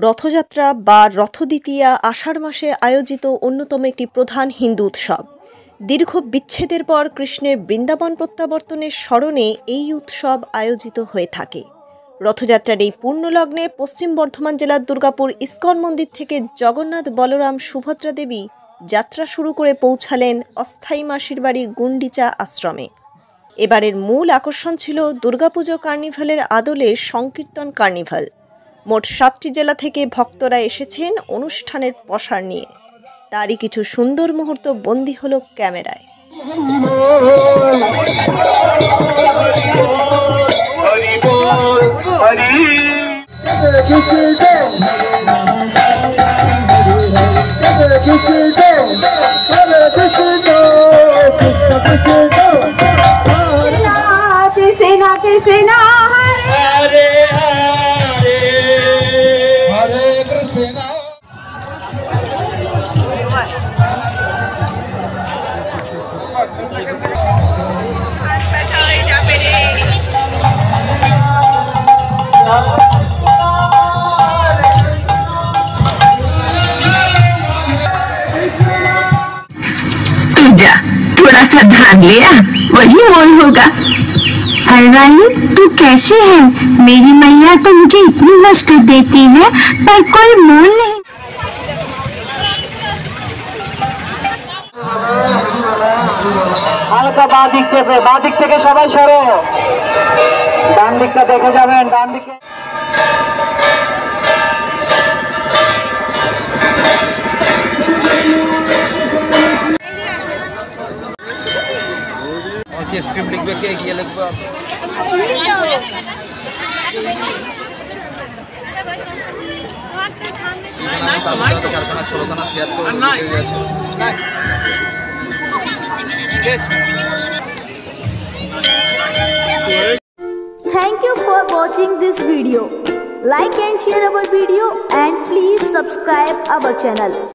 রথযাত্রা বা রথদ্বিতীয়া আষাঢ় মাসে আয়োজিত অন্যতম একটি প্রধান হিন্দু উৎসব। দীর্ঘ বিচ্ছেদের পর কৃষ্ণের বৃন্দাবন প্রত্যাবর্তনের স্মরণে এই উৎসব আয়োজিত হয়ে থাকে। রথযাত্রার এই পূর্ণলগ্নে পশ্চিম বর্ধমান জেলার দুর্গাপুর ইস্কন মন্দির থেকে জগন্নাথ, বলরাম, সুভদ্রা দেবী যাত্রা শুরু করে পৌঁছালেন অস্থায়ী মাসির বাড়ি গুন্ডিচা আশ্রমে। এবারের মূল আকর্ষণ ছিল দুর্গাপুজো কার্নিভালের আদলে সংকীর্তন কার্নিভাল। মোট 7টি জেলা থেকে ভক্তরা এসেছেন অনুষ্ঠানের প্রসার নিয়ে। তারই কিছু সুন্দর মুহূর্ত বন্দী হলো ক্যামেরায়। थोड़ा सा ध्यान लिया वही मोल होगा। अरे तू कैसे है? मेरी मैया तो मुझे इतनी कष्ट देती है पर कोई मोल नहीं। হালকা বাঁ দিক থেকে সবাই সরো, ডান দিকটা দেখে যাবেন। ডান দিকে स्क्रिप्ट लिखबे के ये लिखबो Thank you for watching this video. Like and share our video and please subscribe our channel.